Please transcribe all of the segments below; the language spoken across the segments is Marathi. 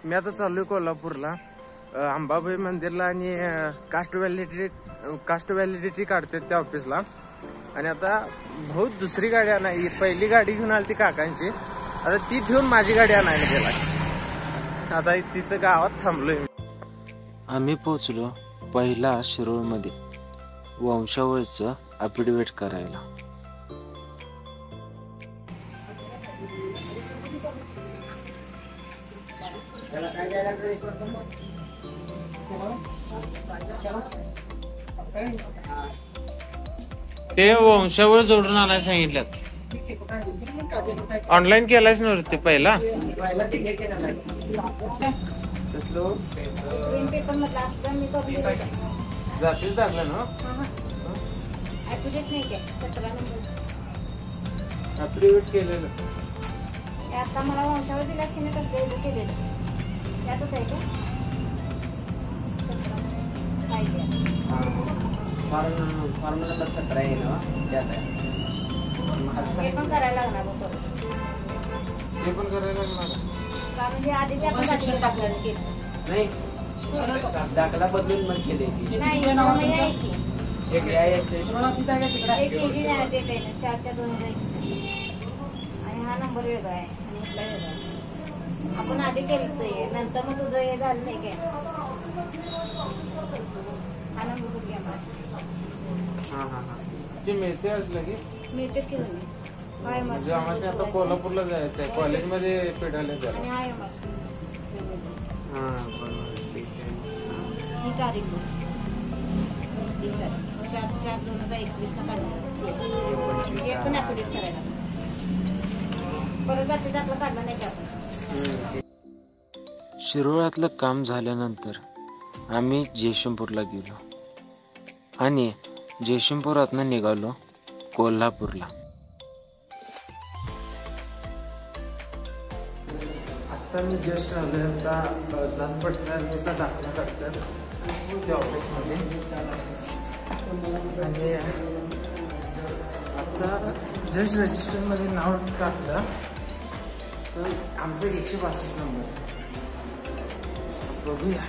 मी आता चाललोय कोल्हापूरला अंबाबाई मंदिरला आणि कास्ट व्हॅलिडिटी काढतात त्या ऑफिसला. आणि आता बहुत दुसरी गाडी आणायची. पहिली गाडी घेऊन आली ती काकांची, आता ती ठेवून माझी गाडी आणायला गेला. आता तिथं गावात थांबलोय. आम्ही पोचलो पहिला शिरोळमध्ये वंशावळचं अफिडेविट करायला. ते वंशावळ जोडून आणायला सांगितल्यात. ऑनलाईन केलायच नव्हतं ते पहिला. जातीच टाकलं ना अफिडेविट केलेलं. आता मला वंशावळ दिलास की नाही तसं केलेलं यातच आहे का? फॉर्म नंबर 17 आहे ना त्यात आहे. हे पण करायला लागणार बघ. ते पण करायला लागणार कारण हे आधी ते आपण दाखल टाकलं की नाही दाखला बदलून मग केले की नाही आहे की एक आहे सुरुवातीचा आहे तिकडे एक इंजिन आहे ते काही 4च्या 2 आणि हा नंबर वेगळा आहे आणि इथला वेगळा आहे. आपण आधी केलं ते नंतर मग तुझं हे झालं नाही काय. हा नंबर बघूया ते मिळते लगेच. मिळते की नाही म्हणजे आम्हाला आता कोल्हापूरला जायचं आहे, कॉलेजमध्ये पेढायला जायचं. आणि हाय मग ही तारीख बघ. ही तारीख 4/4/2021 ला काढणार. हे पण अपडेट करायला परत जातीचा आपला काढला नाही का आपण. शिरोळातलं काम झाल्यानंतर आम्ही जयसिंगपूरला गेलो आणि जयसिंगपुरातनं निघालो कोल्हापूरला. आता मी जस्ट आलोय. आता जात पडताचा दाखला काढतात त्या ऑफिसमध्ये. आणि आता जस्ट रजिस्टरमध्ये नाव टाकलं तर आमचा 162 नंबर बघूया.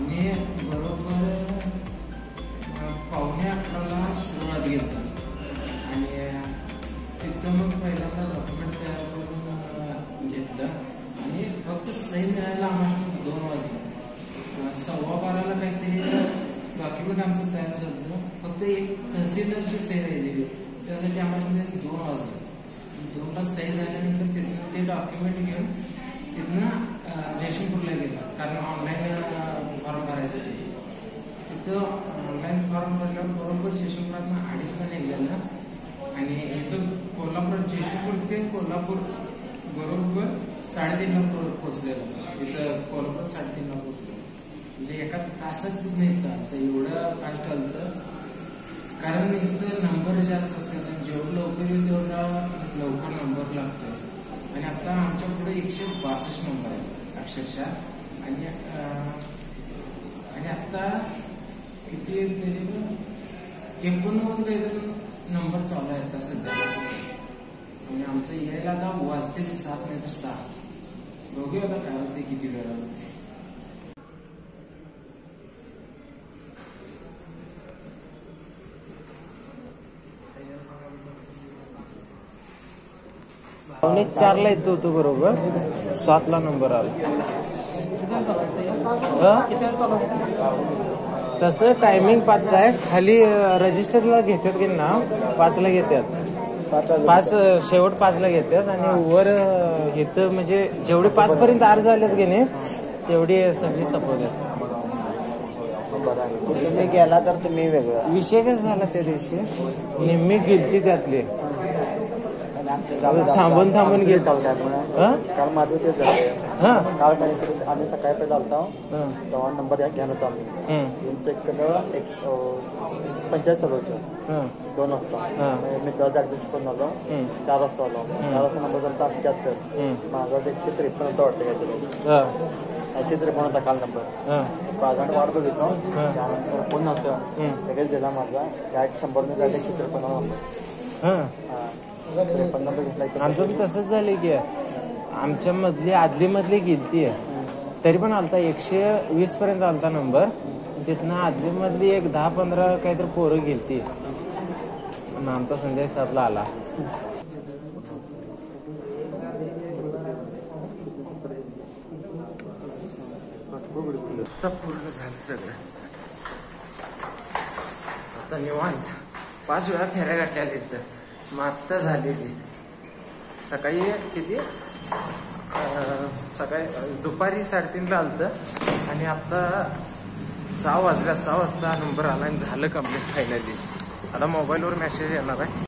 मी बरोबर 9:45ला सुरुवात घेतो आणि तिथं मग पहिल्यांदा डॉक्युमेंट तयार करून घेतलं आणि फक्त सही मिळायला आम्हाला 2 वाजले. 12:15ला काहीतरी डॉक्युमेंट आमचं तयार झालं. फक्त एक तहसीलदारची सही राहिलेली त्यासाठी आम्हाला 2 वाजले. 2ला सही झाल्यानंतर तिथनं ते डॉक्युमेंट घेऊन तिथनं जयसिंगपूरला गेला. कारण ऑनलाईन फॉर्म भरायसाठी तिथं ऑनलाईन फॉर्म भरल्यावर बरोबर जयसिंगपुरातनं 2:30ला निघाला आणि इथं कोल्हापूर जयसिंगपूर ते कोल्हापूर बरोबर 3:30ला पोहोचलेलं. इथं कोल्हापूर 3:30ला पोहोचलेलं म्हणजे एका तासात तिथं येतं. आता एवढं फास्ट आलं कारण इथं नंबर जास्त असतात आणि जेवढं लवकर येईल तेवढा लवकर नंबर लागतो. आणि आता आमच्या पुढे 162 नंबर आहे अक्षरशः. आणि आता किती तरी 89 काहीतरी नंबर चालू आहे आता सध्या. आणि आमचं यायला आता वाजतील 7 नाही तर 6. बघूया आता काय होते किती वेळा होते. पावणे 4ला येतो होतो बरोबर 7ला नंबर आला. तसं टायमिंग 5चा आहे. खाली रजिस्टरला घेतात की नाव 5ला घेतात. 5 शेवट 5ला घेतात आणि वर घेतं म्हणजे जेवढे 5 पर्यंत अर्ज झालेत की नाही तेवढी सगळी सपवतात. तुम्ही गेला तर तुम्ही वेगळं विषय काय झाला त्या दिवशी निम्मी गेलती त्यातली थांबून थांबून घेत काल माझं ते झालं काल काहीतरी आम्ही सकाळी पहिला आलता तेव्हा नंबर घ्यायला होता आम्ही चेक केलं 45 होतं 2 वाजता मी 10 ऍडमिशन करून आलो 4 वाजता आलो 4 वाजता नंबर झाला 78 माझा 153 होता वाटतं काहीतरी 153 होता काल नंबर 5 मिनिट वाट बघितलो त्यानंतर फोन नव्हतं लगेच दिला माझा डायरेक्ट 100 मी डायरेक्ट 53 नंबर घेतला. आमचं बी तसंच झालं की आमच्या मधली आदली मधली गेलती तरी पण आलता 120 पर्यंत आलता नंबर. तिथनं आदली मधली एक 10-15 काहीतरी पोरं गेलती आणि आमचा संदेश 7ला आला. आता पूर्ण झालं सगळं. आता निवांत 5 वेळा फेऱ्या गाठल्या तिथं मग आत्ता झाली ती सकाळी किती सकाळी दुपारी 3:30ला आलतं आणि आता 6 वाजता नंबर आला आणि झालं कंप्लीट फायनली. आता मोबाईलवर मेसेज येणार आहे.